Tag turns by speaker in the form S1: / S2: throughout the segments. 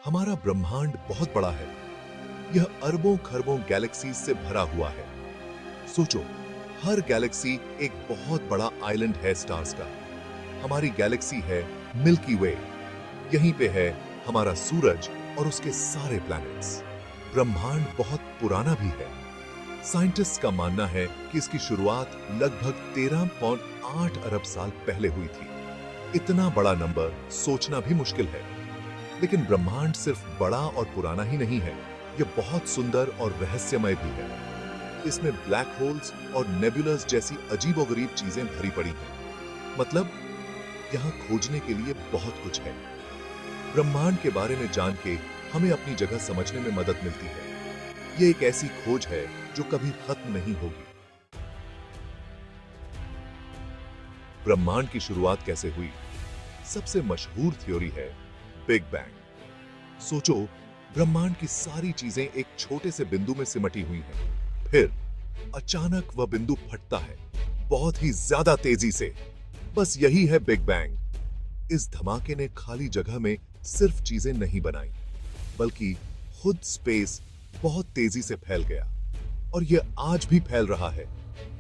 S1: हमारा ब्रह्मांड बहुत बड़ा है। यह अरबों खरबों गैलेक्सीज से भरा हुआ है। सोचो, हर गैलेक्सी एक बहुत बड़ा आइलैंड है स्टार्स का। हमारी गैलेक्सी है मिल्की वे। यहीं पे है हमारा सूरज और उसके सारे प्लैनेट्स। ब्रह्मांड बहुत पुराना भी है। साइंटिस्ट का मानना है कि इसकी शुरुआत लगभग 13.8 अरब साल पहले हुई थी। इतना बड़ा नंबर सोचना भी मुश्किल है। लेकिन ब्रह्मांड सिर्फ बड़ा और पुराना ही नहीं है, यह बहुत सुंदर और रहस्यमय भी है। इसमें ब्लैक होल्स और नेबुलस जैसी अजीबोगरीब चीजें भरी पड़ी हैं। मतलब यहाँ खोजने के लिए बहुत कुछ है। ब्रह्मांड के बारे में जान के हमें अपनी जगह समझने में मदद मिलती है। ये एक ऐसी खोज है जो कभी खत्म नहीं होगी। ब्रह्मांड की शुरुआत कैसे हुई? सबसे मशहूर थ्योरी है बिग बैंग। सोचो, ब्रह्मांड की सारी चीजें एक छोटे से बिंदु में सिमटी हुई हैं। फिर अचानक वह बिंदु फटता है, बहुत ही ज्यादा तेजी से। बस यही है बिग बैंग। इस धमाके ने खाली जगह में सिर्फ चीजें नहीं बनाई, बल्कि खुद स्पेस बहुत तेजी से फैल गया। और यह आज भी फैल रहा है।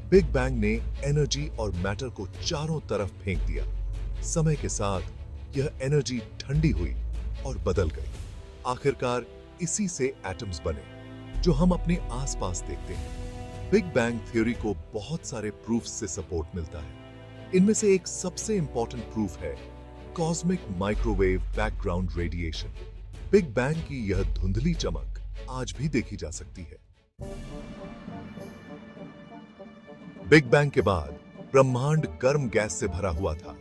S1: बिग बैंग ने एनर्जी और मैटर को चारों तरफ फेंक दिया। समय के साथ यह एनर्जी ठंडी हुई और बदल गई। आखिरकार इसी से एटम्स बने, जो हम अपने आसपास देखते हैं। बिग बैंग थ्योरी को बहुत सारे प्रूफ्स से सपोर्ट मिलता है। इनमें से एक सबसे इंपॉर्टेंट प्रूफ है cosmic microwave background radiation. Big bang की यह धुंधली चमक आज भी देखी जा सकती है। बिग बैंग के बाद ब्रह्मांड गर्म गैस से भरा हुआ था।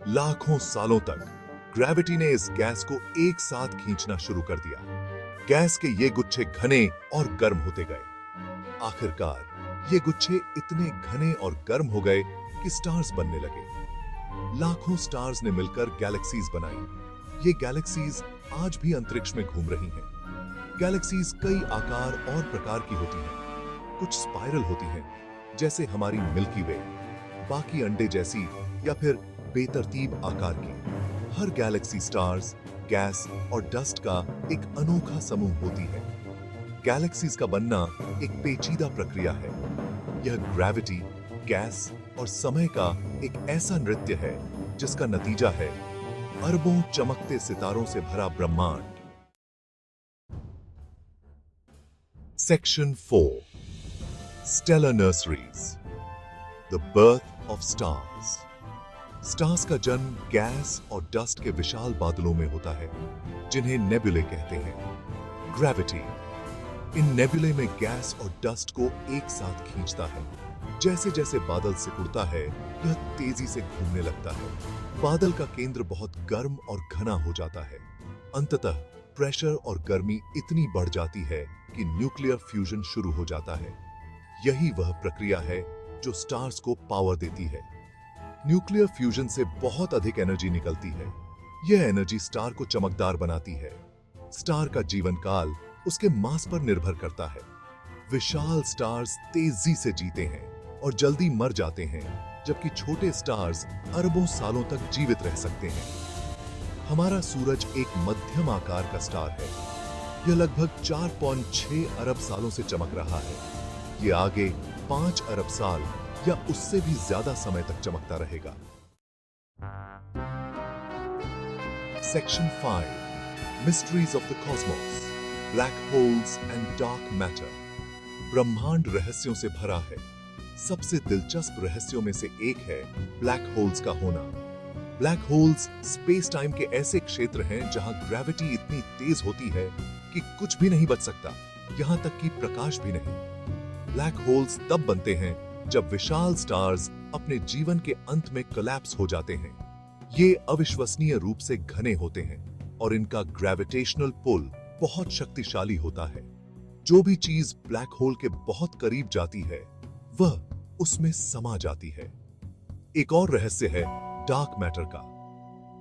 S1: लाखों सालों तक ग्रेविटी ने इस गैस को एक साथ खींचना शुरू कर दिया। गैस के ये गुच्छे घने और गर्म होते गए। आखिरकार ये गुच्छे इतने घने और गर्म हो गए कि स्टार्स बनने लगे। लाखों स्टार्स ने मिलकर गैलेक्सीज बनाई। ये गैलेक्सीज आज भी अंतरिक्ष में घूम रही हैं। गैलेक्सीज कई आकार और प्रकार की होती हैं। कुछ स्पाइरल होती हैं, जैसे हमारी मिल्की वे, बाकी अंडे जैसी या फिर बेतरतीब आकार की। हर गैलेक्सी स्टार्स, गैस और डस्ट का एक अनोखा समूह होती है। गैलेक्सीज का बनना एक पेचीदा प्रक्रिया है। यह ग्रेविटी, गैस और समय का एक ऐसा नृत्य है जिसका नतीजा है अरबों चमकते सितारों से भरा ब्रह्मांड। Section 4, stellar nurseries, the birth of stars. Stars का जन्म गैस और डस्ट के विशाल बादलों में होता है, जिन्हें नेबुले कहते हैं। ग्रेविटी इन नेबुले में गैस और डस्ट को एक साथ खींचता है। जैसे जैसे बादल सिकुड़ता है, यह तेजी से घूमने लगता है। बादल का केंद्र बहुत गर्म और घना हो जाता है। अंततः प्रेशर और गर्मी इतनी बढ़ जाती है कि न्यूक्लियर फ्यूजन शुरू हो जाता है। यही वह प्रक्रिया है जो स्टार्स को पावर देती है। न्यूक्लियर फ्यूजन से बहुत अधिक एनर्जी निकलती है। यह एनर्जी स्टार को चमकदार बनाती है। स्टार का जीवन काल उसके मास पर निर्भर करता है। विशाल स्टार्स तेजी से जीते हैं और जल्दी मर जाते हैं, जबकि छोटे स्टार्स अरबों सालों तक जीवित रह सकते हैं। हमारा सूरज एक मध्यम आकार का स्टार है। यह लगभग 4.6 अरब सालों से चमक रहा है। यह आगे 5 अरब साल या उससे भी ज्यादा समय तक चमकता रहेगा। Section 5, mysteries of the Cosmos, black holes and dark matter. ब्रह्मांड रहस्यों से भरा है। सबसे दिलचस्प रहस्यों में से एक है ब्लैक होल्स का होना। ब्लैक होल्स स्पेस टाइम के ऐसे क्षेत्र हैं जहां ग्रेविटी इतनी तेज होती है कि कुछ भी नहीं बच सकता, यहां तक कि प्रकाश भी नहीं। ब्लैक होल्स तब बनते हैं जब विशाल स्टार्स अपने जीवन के अंत में कोलैप्स हो जाते हैं। ये अविश्वसनीय रूप से घने होते हैं और इनका ग्रेविटेशनल पुल बहुत शक्तिशाली होता है। जो भी चीज ब्लैक होल के बहुत करीब जाती है, वह उसमें समा जाती है। एक और रहस्य है डार्क मैटर का।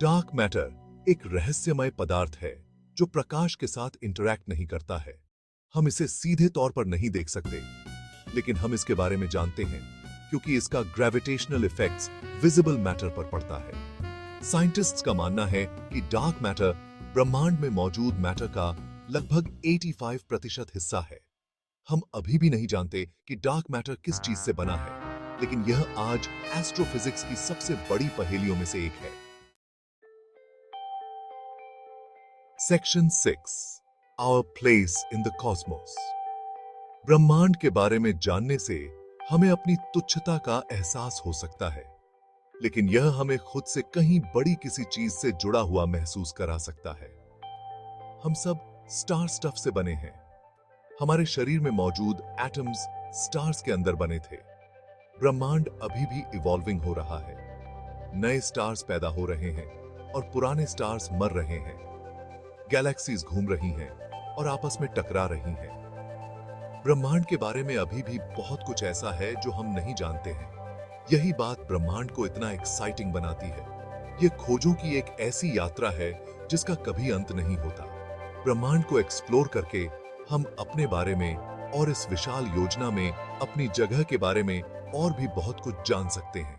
S1: डार्क मैटर एक रहस्यमय पदार्थ है जो प्रकाश के साथ इंटरैक्ट नहीं करता है। हम इसे सीधे तौर पर नहीं देख सकते, लेकिन हम इसके बारे में जानते हैं क्योंकि इसका ग्रेविटेशनल इफेक्ट्स विजिबल मैटर पर पड़ता है। साइंटिस्ट्स का मानना है कि डार्क मैटर ब्रह्मांड में मौजूद मैटर का लगभग 85% हिस्सा है। हम अभी भी नहीं जानते कि डार्क मैटर किस चीज से बना है, लेकिन यह आज एस्ट्रोफिजिक्स की सबसे बड़ी पहेलियों में से एक है। Section 6, our place in the cosmos. ब्रह्मांड के बारे में जानने से हमें अपनी तुच्छता का एहसास हो सकता है, लेकिन यह हमें खुद से कहीं बड़ी किसी चीज से जुड़ा हुआ महसूस करा सकता है। हम सब स्टार स्टफ से बने हैं। हमारे शरीर में मौजूद एटम्स स्टार्स के अंदर बने थे। ब्रह्मांड अभी भी इवॉल्विंग हो रहा है। नए स्टार्स पैदा हो रहे हैं और पुराने स्टार्स मर रहे हैं। गैलेक्सीज घूम रही हैं और आपस में टकरा रही हैं। ब्रह्मांड के बारे में अभी भी बहुत कुछ ऐसा है जो हम नहीं जानते हैं। यही बात ब्रह्मांड को इतना एक्साइटिंग बनाती है। ये खोजों की एक ऐसी यात्रा है जिसका कभी अंत नहीं होता। ब्रह्मांड को एक्सप्लोर करके हम अपने बारे में और इस विशाल योजना में अपनी जगह के बारे में और भी बहुत कुछ जान सकते हैं।